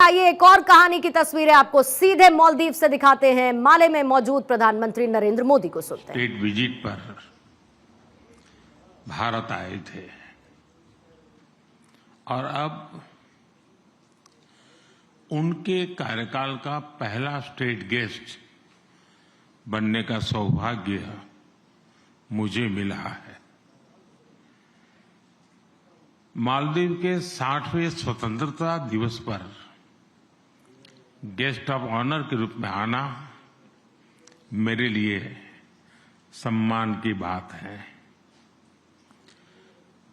आइए एक और कहानी की तस्वीरें आपको सीधे मालदीव से दिखाते हैं। माले में मौजूद प्रधानमंत्री नरेंद्र मोदी को सुनते हैं। स्टेट विजिट पर भारत आए थे और अब उनके कार्यकाल का पहला स्टेट गेस्ट बनने का सौभाग्य मुझे मिला है। मालदीव के 60वें स्वतंत्रता दिवस पर गेस्ट ऑफ ऑनर के रूप में आना मेरे लिए सम्मान की बात है।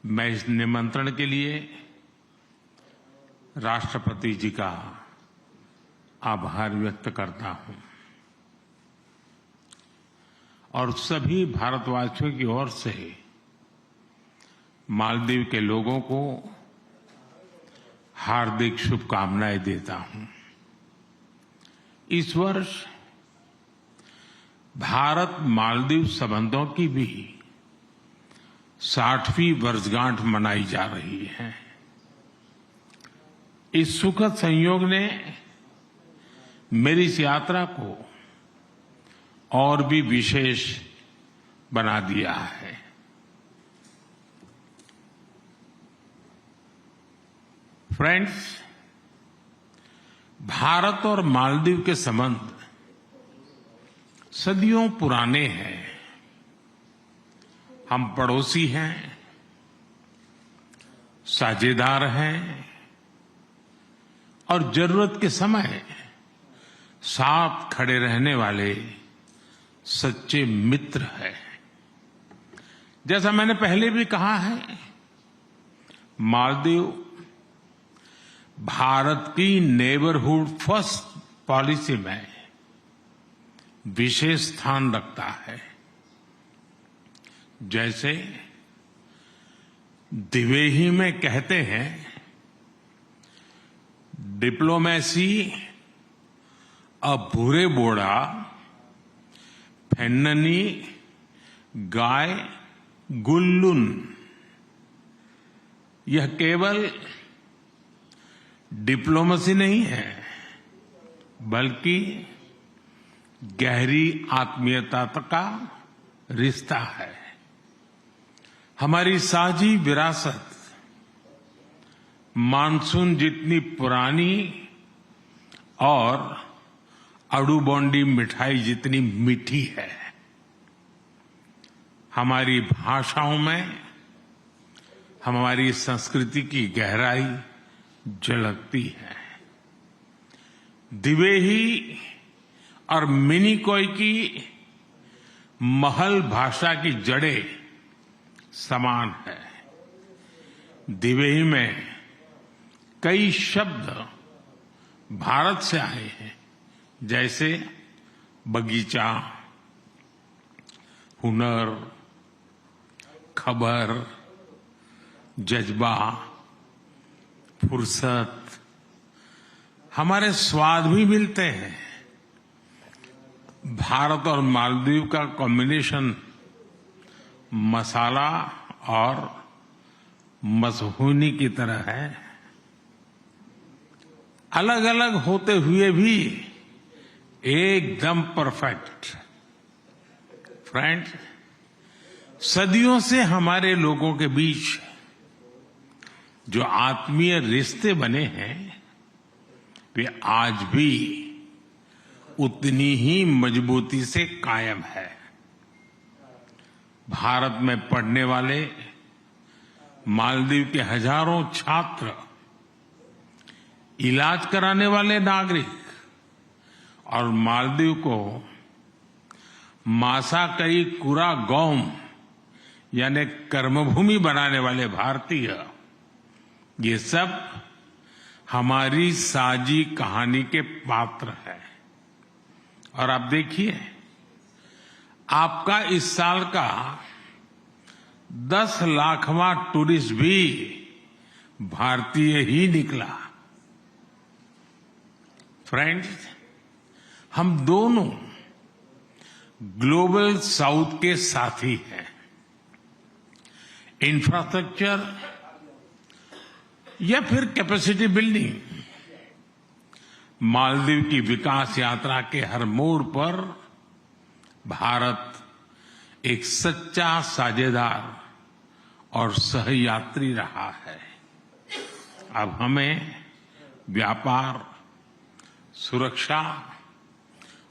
मैं इस निमंत्रण के लिए राष्ट्रपति जी का आभार व्यक्त करता हूं और सभी भारतवासियों की ओर से मालदीव के लोगों को हार्दिक शुभकामनाएं देता हूं। इस वर्ष भारत मालदीव संबंधों की भी 60वीं वर्षगांठ मनाई जा रही है। इस सुखद संयोग ने मेरी इस यात्रा को और भी विशेष बना दिया है। फ्रेंड्स, भारत और मालदीव के संबंध सदियों पुराने हैं। हम पड़ोसी हैं, साझेदार हैं और जरूरत के समय साथ खड़े रहने वाले सच्चे मित्र हैं। जैसा मैंने पहले भी कहा है, मालदीव भारत की नेबरहुड फर्स्ट पॉलिसी में विशेष स्थान रखता है। जैसे दिवेही में कहते हैं, डिप्लोमेसी अ भूरे बोड़ा फेन्ननी गाय गुल्लुन। यह केवल डिप्लोमेसी नहीं है, बल्कि गहरी आत्मीयता का रिश्ता है। हमारी साझी विरासत मानसून जितनी पुरानी और अड़ूबोंडी मिठाई जितनी मीठी है। हमारी भाषाओं में हमारी संस्कृति की गहराई झलकती है। दिवेही और मिनिकॉय की महल भाषा की जड़ें समान है। दिवेही में कई शब्द भारत से आए हैं, जैसे बगीचा, हुनर, खबर, जज्बा, फुर्सत। हमारे स्वाद भी मिलते हैं। भारत और मालदीव का कॉम्बिनेशन मसाला और मसहूनी की तरह है। अलग अलग होते हुए भी एकदम परफेक्ट। फ्रेंड्स, सदियों से हमारे लोगों के बीच जो आत्मीय रिश्ते बने हैं, वे आज भी उतनी ही मजबूती से कायम है। भारत में पढ़ने वाले मालदीव के हजारों छात्र, इलाज कराने वाले नागरिक और मालदीव को मासाकई कुरागोम यानी कर्मभूमि बनाने वाले भारतीय, ये सब हमारी साझी कहानी के पात्र हैं। और आप देखिए, आपका इस साल का 10 लाखवां टूरिस्ट भी भारतीय ही निकला। फ्रेंड्स, हम दोनों ग्लोबल साउथ के साथी हैं। इंफ्रास्ट्रक्चर या फिर कैपेसिटी बिल्डिंग, मालदीव की विकास यात्रा के हर मोड़ पर भारत एक सच्चा साझेदार और सहयात्री रहा है। अब हमें व्यापार, सुरक्षा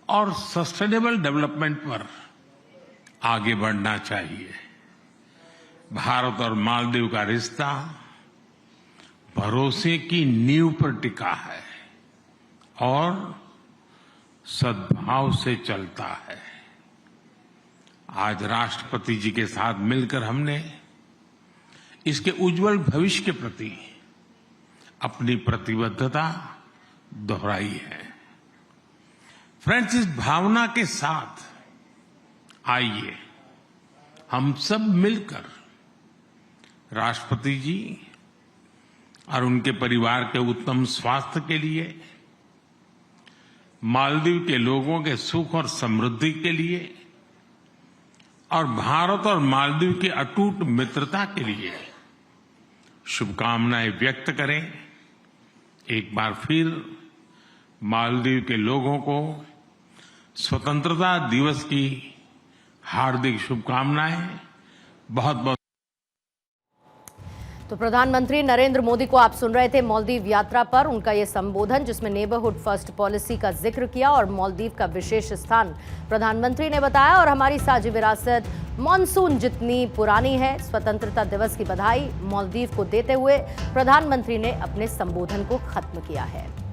और सस्टेनेबल डेवलपमेंट पर आगे बढ़ना चाहिए। भारत और मालदीव का रिश्ता भरोसे की नींव पर टिका है और सद्भाव से चलता है। आज राष्ट्रपति जी के साथ मिलकर हमने इसके उज्जवल भविष्य के प्रति अपनी प्रतिबद्धता दोहराई है। फ्रेंड्स, इस भावना के साथ आइए हम सब मिलकर राष्ट्रपति जी और उनके परिवार के उत्तम स्वास्थ्य के लिए, मालदीव के लोगों के सुख और समृद्धि के लिए और भारत और मालदीव की अटूट मित्रता के लिए शुभकामनाएं व्यक्त करें। एक बार फिर मालदीव के लोगों को स्वतंत्रता दिवस की हार्दिक शुभकामनाएं। बहुत बहुत। तो प्रधानमंत्री नरेंद्र मोदी को आप सुन रहे थे मालदीव यात्रा पर उनका ये संबोधन, जिसमें नेबरहुड फर्स्ट पॉलिसी का जिक्र किया और मालदीव का विशेष स्थान प्रधानमंत्री ने बताया। और हमारी साझी विरासत मॉनसून जितनी पुरानी है। स्वतंत्रता दिवस की बधाई मालदीव को देते हुए प्रधानमंत्री ने अपने संबोधन को खत्म किया है।